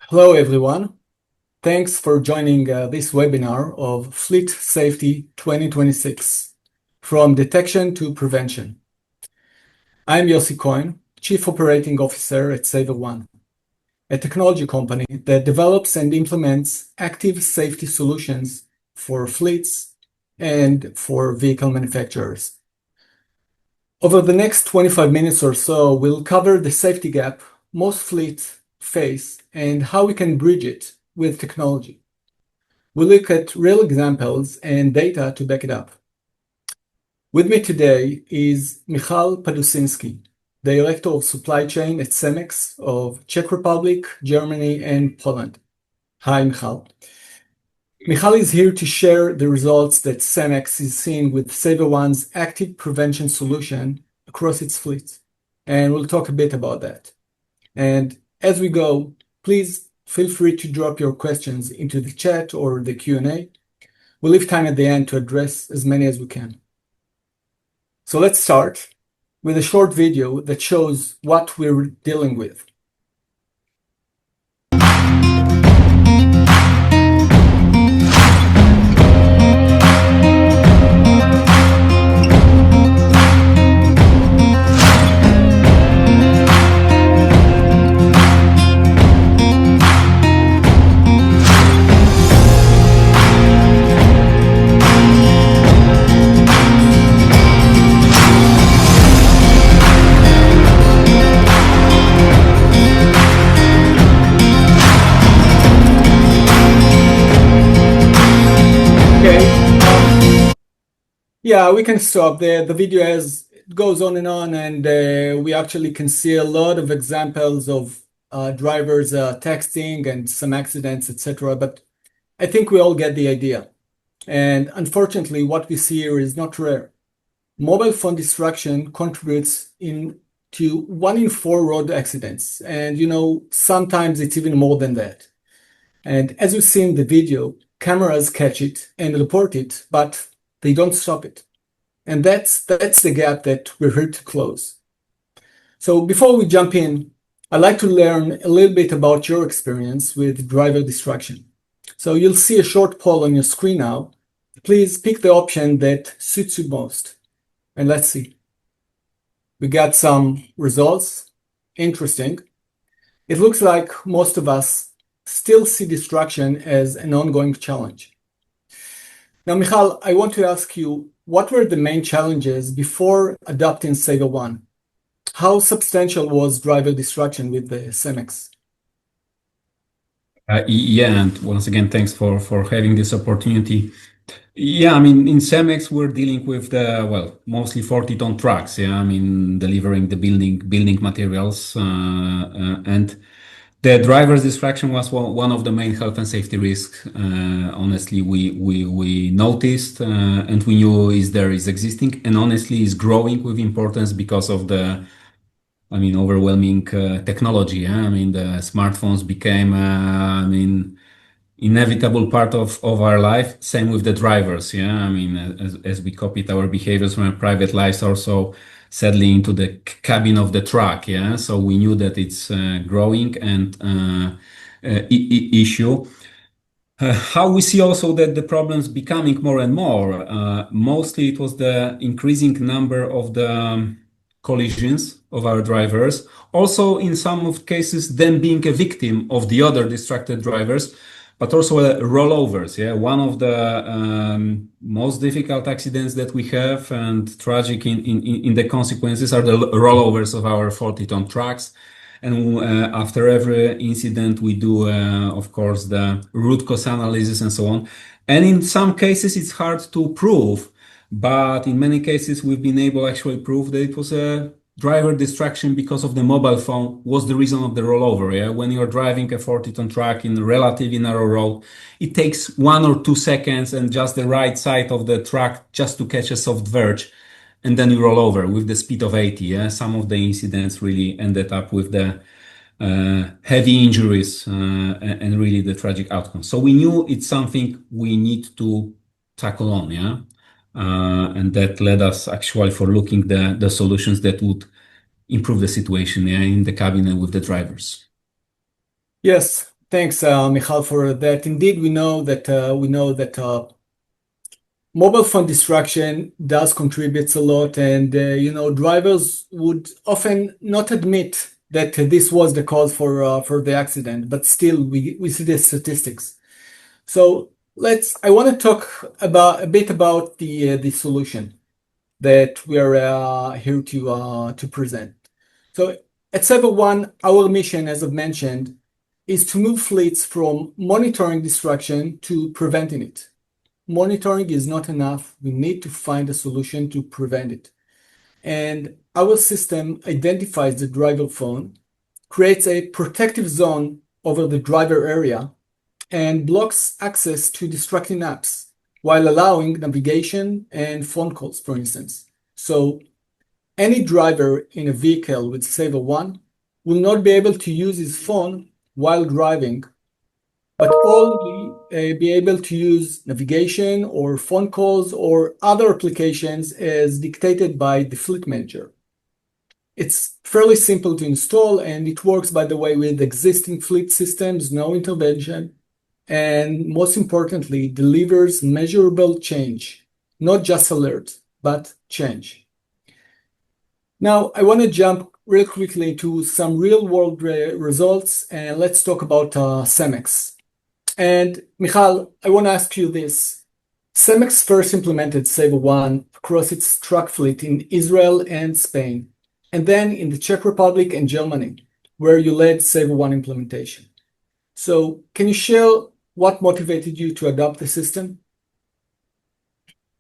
Hello, everyone. Thanks for joining this webinar of Fleet Safety 2026, From Detection to Prevention. I'm Yossi Cohen, Chief Operating Officer at Saverone, a technology company that develops and implements active safety solutions for fleets and for vehicle manufacturers. Over the next 25 minutes or so, we'll cover the safety gap most fleets face and how we can bridge it with technology. We'll look at real examples and data to back it up. With me today is Michal Padusinski, Director of Supply Chain at Cemex of Czech Republic, Germany, and Poland. Hi, Michal. Michal is here to share the results that Cemex is seeing with Saverone's active prevention solution across its fleet, and we'll talk a bit about that. And as we go, please feel free to drop your questions into the chat or the Q&A. We'll leave time at the end to address as many as we can. So let's start with a short video that shows what we're dealing with. Yeah, we can stop there. The video goes on, and we actually can see a lot of examples of drivers texting and some accidents, etc. But I think we all get the idea. And unfortunately, what we see here is not rare. Mobile phone distraction contributes to 1 in 4 road accidents. And sometimes it's even more than that. And as you see in the video, cameras catch it and report it, but they don't stop it. And that's the gap that we're here to close. So before we jump in, I'd like to learn a little bit about your experience with driver distraction. So you'll see a short poll on your screen now. Please pick the option that suits you most. And let's see. We got some results. Interesting. It looks like most of us still see distraction as an ongoing challenge. Now, Michal, I want to ask you, what were the main challenges before adopting Saverone? How substantial was driver distraction with the Cemex? Yeah, and once again, thanks for having this opportunity. Yeah, I mean, in Cemex, we're dealing with mostly 40-ton trucks. Yeah, I mean, delivering the building materials, and the driver's distraction was one of the main health and safety risks. Honestly, we noticed, and we knew there is existing, and honestly is growing with importance because of the overwhelming technology. Yeah? I mean, the smartphones became, inevitable part of our life. Same with the drivers. Yeah, I mean, as we copied our behaviors from our private lives, also sadly into the cabin of the truck. Yeah, so we knew that it's growing and issue. How we see also that the problems becoming more and more. Mostly it was the increasing number of the collisions of our drivers. Also, in some of cases, them being a victim of the other distracted drivers, but also rollovers. Yeah, one of the most difficult accidents that we have and tragic in the consequences are the rollovers of our 40-ton trucks. And after every incident, we do, of course, the root cause analysis and so on. And in some cases, it's hard to prove, but in many cases, we've been able to actually prove that it was a driver distraction because of the mobile phone was the reason of the rollover. Yeah, when you're driving a 40-ton truck in a relatively narrow road, it takes 1 or 2 seconds and just the right side of the truck just to catch a soft verge, and then you roll over with the speed of 80. Yeah, some of the incidents really ended up with the heavy injuries and really the tragic outcomes. So we knew it's something we need to tackle on. Yeah. And that led us actually for looking the solutions that would improve the situation in the cabin and with the drivers. Yes, Thanks, Michal, for that. Indeed, we know that mobile phone distraction does contributes a lot, and drivers would often not admit that this was the cause for the accident, but still we see the statistics. So I want to talk a bit about the solution that we are here to present. So at Saverone, our mission, as I've mentioned, is to move fleets from monitoring distraction to preventing it. Monitoring is not enough. We need to find a solution to prevent it. And our system identifies the driver phone, creates a protective zone over the driver area, and blocks access to distracting apps while allowing navigation and phone calls, for instance. So any driver in a vehicle with Saverone will not be able to use his phone while driving, but only be able to use navigation or phone calls or other applications as dictated by the fleet manager. It's fairly simple to install, and it works, by the way, with existing fleet systems, no intervention, and most importantly, delivers measurable change, not just alert, but change. Now, I want to jump real quickly to some real-world results, and let's talk about Cemex. And Michal, I want to ask you this. Cemex first implemented Saverone across its truck fleet in Israel and Spain, and then in the Czech Republic and Germany, where you led Saverone implementation. So can you share what motivated you to adopt the system?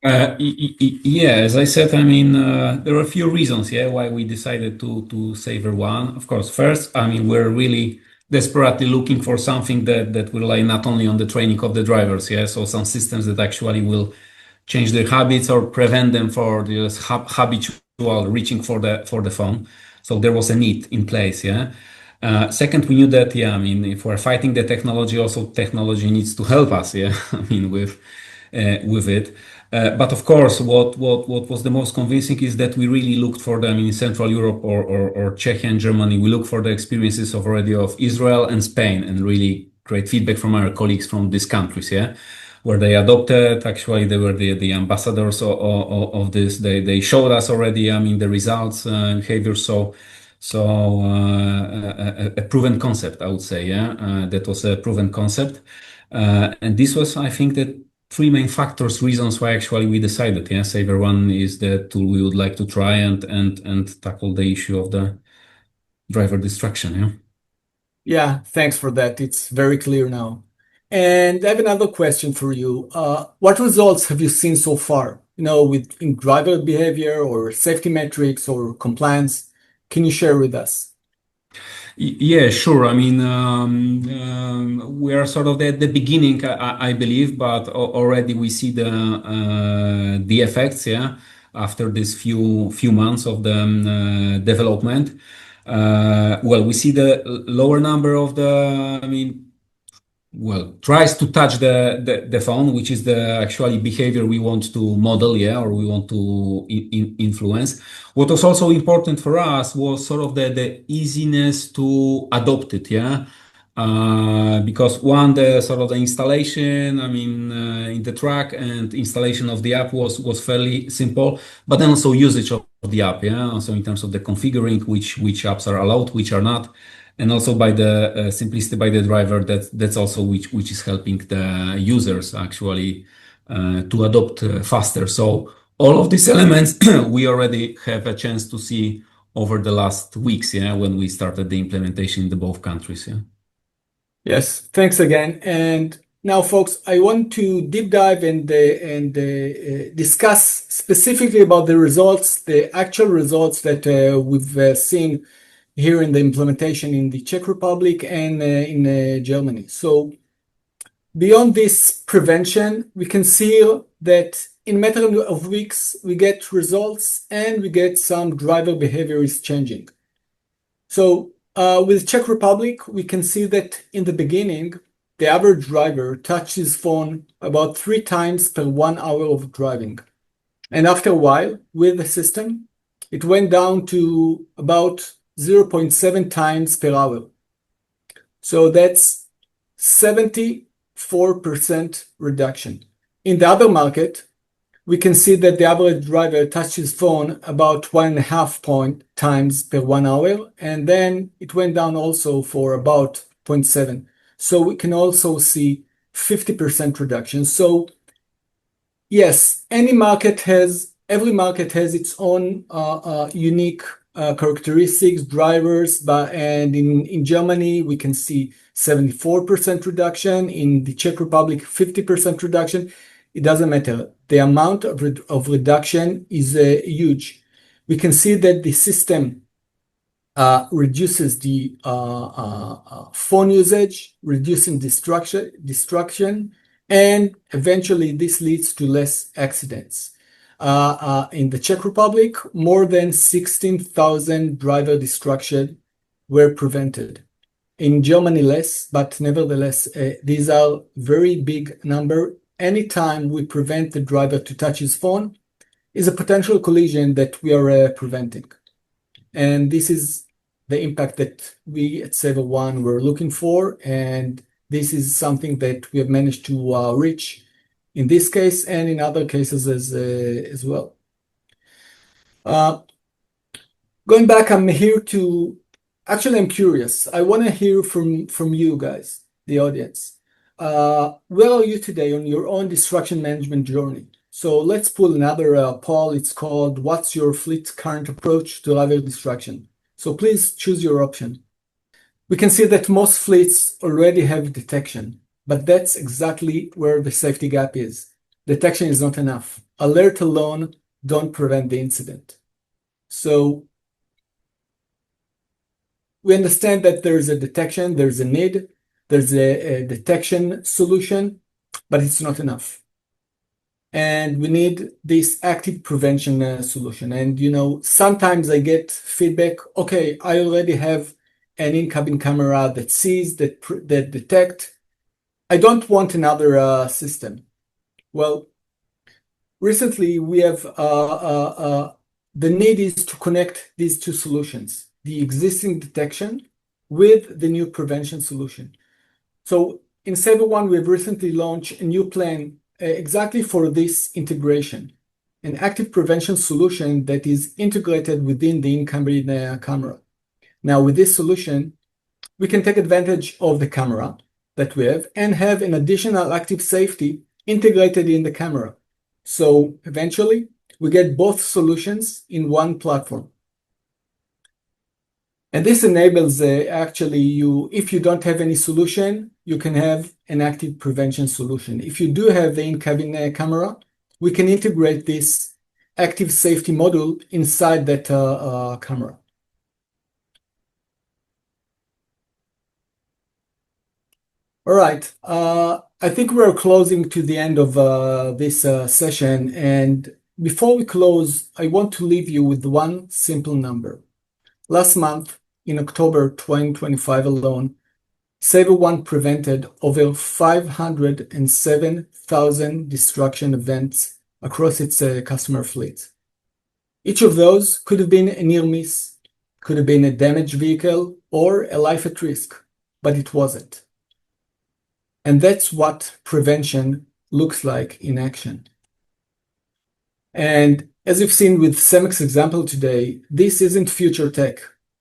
Yeah, as I said, I mean, there are a few reasons, yeah, why we decided to Saverone. Of course, first, I mean, we're really desperately looking for something that will rely not only on the training of the drivers, yeah, so some systems that actually will change their habits or prevent them for this habitual reaching for the phone. So there was a need in place, yeah. Second, we knew that, yeah, I mean, if we're fighting the technology, also technology needs to help us, yeah, I mean, with it. But of course, what was the most convincing is that we really looked for them in Central Europe or Czechia and Germany. We looked for the experiences of Israel and Spain, and really great feedback from our colleagues from these countries, yeah, where they adopted. Actually, they were the ambassadors of this. They showed us already, I mean, the results and behavior. A proven concept, I would say, yeah, that was a proven concept. And this was, I think, that three main reasons why actually we decided, yeah, Saverone is the tool we would like to try and tackle the issue of the driver distraction, yeah. Yeah, thanks for that. It's very clear now. And I have another question for you. What results have you seen so far, in driver behavior or safety metrics or compliance? Can you share with us? Yeah, sure. I mean, we are sort of at the beginning, I believe, but already we see the effects, yeah, after this few months of the development. Well, we see the lower number of I mean, well, tries to touch the phone, which is the actually behavior we want to model, yeah, or we want to influence. What was also important for us was sort of the easiness to adopt it, yeah. Because one, the sort of the installation, I mean, in the truck and installation of the app was fairly simple, but then also usage of the app, yeah. Also in terms of the configuring which apps are allowed, which are not, and also by the simplicity by the driver. That's also which is helping the users actually to adopt faster. So all of these elements we already have a chance to see over the last weeks, yeah, when we started the implementation in the both countries, yeah. Yes, thanks again. And now, folks, I want to deep dive and discuss specifically about the results, the actual results that we've seen here in the implementation in the Czech Republic and in Germany. So beyond this prevention, we can see that in a matter of weeks, we get results and we get some driver behavior is changing. So with Czech Republic, we can see that in the beginning, the average driver touched his phone about 3 times per 1 hour of driving. And after a while, with the system, it went down to about 0.7 times per hour. So that's 74% reduction. In the other market, we can see that the average driver touched his phone about 1.5 times per 1 hour, and then it went down also for about 0.7. So we can also see 50% reduction. So yes, every market has its own unique characteristics, drivers, and in Germany, we can see 74% reduction. In the Czech Republic, 50% reduction. It doesn't matter. The amount of reduction is huge. We can see that the system reduces the phone usage, reducing destruction, and eventually this leads to less accidents. In the Czech Republic, more than 16,000 driver destruction were prevented. In Germany, less, but nevertheless, these are very big number. Anytime we prevent the driver to touch his phone is a potential collision that we are preventing. And this is the impact that we at Saverone were looking for. And this is something that we have managed to reach in this case and in other cases as well. Going back, I'm curious. I want to hear from you guys, the audience. Where are you today on your own destruction management journey? So let's pull another poll. It's called, what's your fleet's current approach to driver destruction? So please choose your option. We can see that most fleets already have detection, but that's exactly where the safety gap is. Detection is not enough. Alert alone don't prevent the incident. So we understand that there's a detection, there's a need, there's a detection solution, but it's not enough. And we need this active prevention solution. And sometimes I get feedback, okay, I already have an in-cabin camera that sees, that detect. I don't want another system. Well, recently we have the need is to connect these two solutions, the existing detection with the new prevention solution. So in Saverone, we've recently launched a new plan exactly for this integration, an active prevention solution that is integrated within the in-cabin camera. Now, with this solution, we can take advantage of the camera that we have and have an additional active safety integrated in the camera. So eventually, we get both solutions in one platform. And this enables if you don't have any solution, you can have an active prevention solution. If you do have the in-cabin camera, we can integrate this active safety module inside that camera. All right, I think we're closing to the end of this session. And before we close, I want to leave you with one simple number. Last month, in October 2025 alone, Saverone prevented over 507,000 destruction events across its customer fleet. Each of those could have been a near miss, could have been a damaged vehicle, or a life at risk, but it wasn't. And that's what prevention looks like in action. And as you've seen with Semek's example today, this isn't future tech.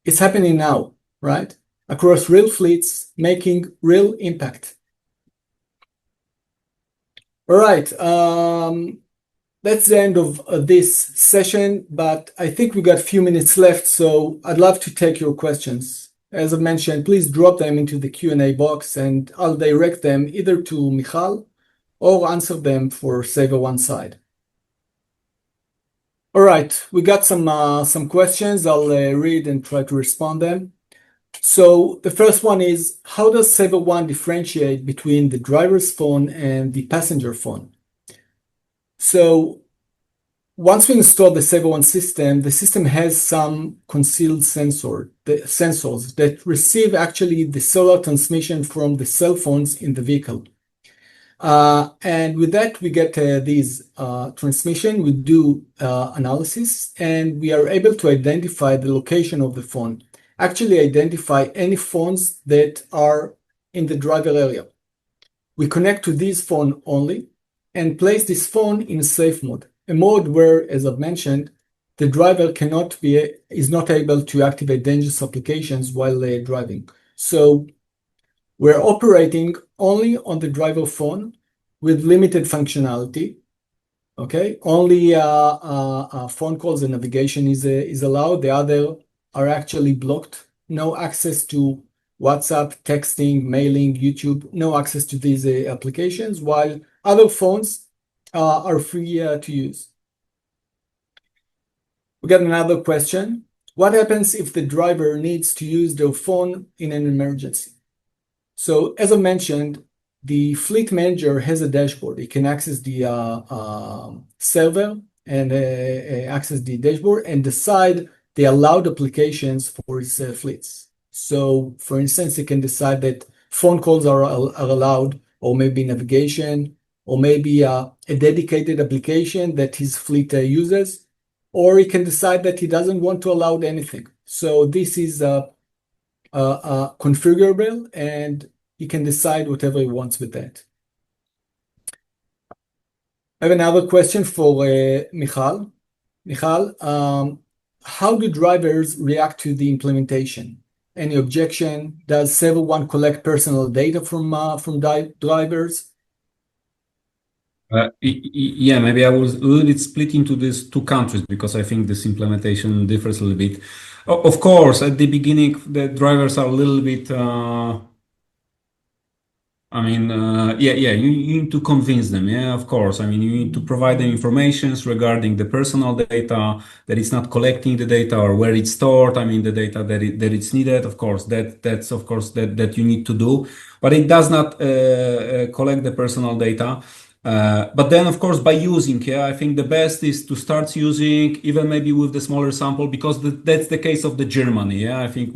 It's happening now, right? Across real fleets, making real impact. All right, that's the end of this session, but I think we got a few minutes left, so I'd love to take your questions. As I mentioned, please drop them into the Q&A box and I'll direct them either to Michal or answer them for Saverone side. All right, we got some questions. I'll read and try to respond them. So the first one is, how does Saverone differentiate between the driver's phone and the passenger phone? So once we install the Saverone system, the system has some concealed sensors that receive actually the cellular transmission from the cell phones in the vehicle. And with that, we get these transmission, we do analysis, and we are able to identify the location of the phone. Actually identify any phones that are in the driver area. We connect to this phone only and place this phone in safe mode, a mode where, as I've mentioned, the driver is not able to activate dangerous applications while driving. So we're operating only on the driver phone with limited functionality. Okay, only phone calls and navigation is allowed. The other are actually blocked. No access to WhatsApp, texting, mailing, YouTube. No access to these applications, while other phones are free to use. We got another question. What happens if the driver needs to use their phone in an emergency? So, as I mentioned, the fleet manager has a dashboard. He can access the server and access the dashboard and decide the allowed applications for his fleets. So, for instance, he can decide that phone calls are allowed, or maybe navigation, or maybe a dedicated application that his fleet uses, or he can decide that he doesn't want to allow anything. So this is configurable, and he can decide whatever he wants with that. I have another question for Michal. Michal, how do drivers react to the implementation? Any objection? Does Saverone collect personal data from drivers? Yeah, maybe I was a little bit split into these two countries because I think this implementation differs a little bit. Of course, at the beginning, the drivers are a little bit you need to convince them. Yeah, of course. I mean, you need to provide them informations regarding the personal data, that it's not collecting the data or where it's stored. I mean, the data that it's needed. Of course, that's of course that you need to do, but it does not collect the personal data. But then, of course, by using, yeah, I think the best is to start using even maybe with the smaller sample because that's the case of the Germany. Yeah, I think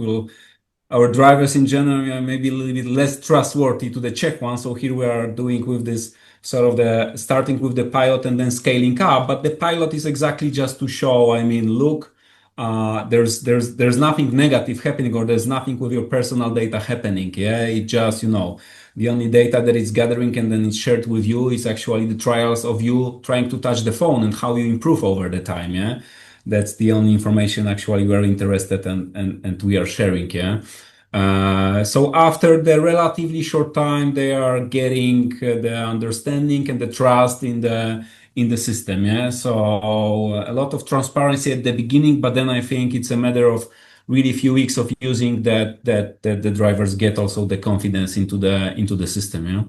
our drivers in general are maybe a little bit less trustworthy to the Czech one. So here we are doing with this sort of the starting with the pilot and then scaling up. But the pilot is exactly just to show, I mean, look, there's nothing negative happening or there's nothing with your personal data happening. Yeah, it just, the only data that it's gathering and then it's shared with you is actually the trials of you trying to touch the phone and how you improve over the time. Yeah. That's the only information actually we're interested and we are sharing. Yeah. So after the relatively short time, they are getting the understanding and the trust in the system. Yeah. So a lot of transparency at the beginning, but then I think it's a matter of really few weeks of using that the drivers get also the confidence into the system. Yeah.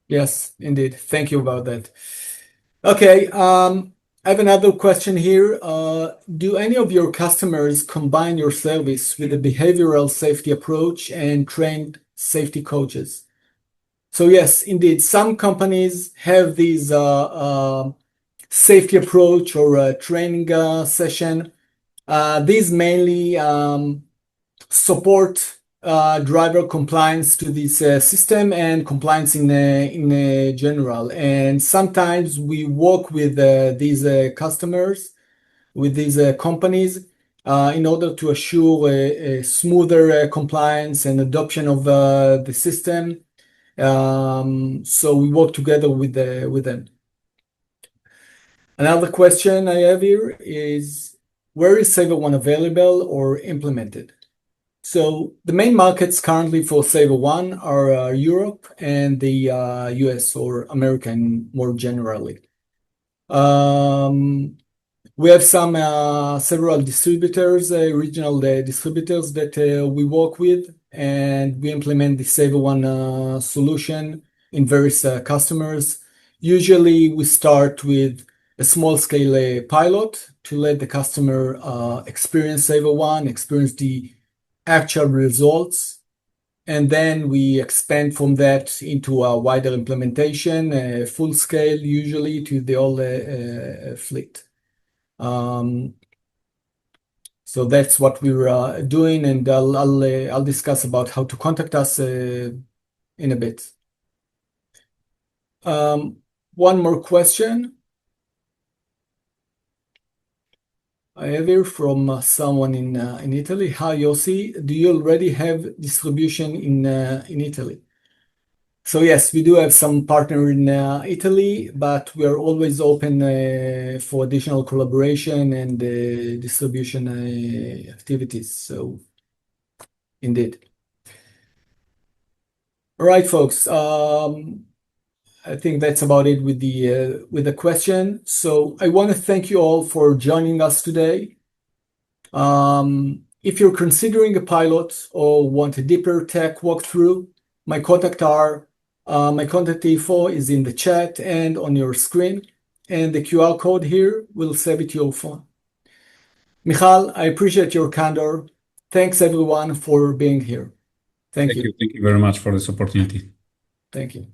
Yes, indeed. Thank you about that. Okay, I have another question here. Do any of your customers combine your service with a behavioral safety approach and trained safety coaches? So yes, indeed, some companies have these safety approach or a training session. These mainly support driver compliance to this system and compliance in general. And sometimes we work with these customers, with these companies, in order to assure a smoother compliance and adoption of the system. So we work together with them. Another question I have here is, where is Saverone available or implemented? So the main markets currently for Saverone are Europe and the US or American more generally. We have several distributors, regional distributors that we work with, and we implement the Saverone solution in various customers. Usually, we start with a small-scale pilot to let the customer experience Saverone, experience the actual results, and then we expand from that into a wider implementation, full scale, usually to the whole fleet. So that's what we're doing, and I'll discuss about how to contact us in a bit. One more question. I have here from someone in Italy. Hi, Yossi. Do you already have distribution in Italy? So yes, we do have some partner in Italy, but we are always open for additional collaboration and distribution activities. So indeed. All right, folks. I think that's about it with the question. So I want to thank you all for joining us today. If you're considering a pilot or want a deeper tech walkthrough, my contact info is in the chat and on your screen, and the QR code here will save it to your phone. Michal, I appreciate your candor. Thanks everyone for being here. Thank you. Thank you very much for this opportunity. Thank you.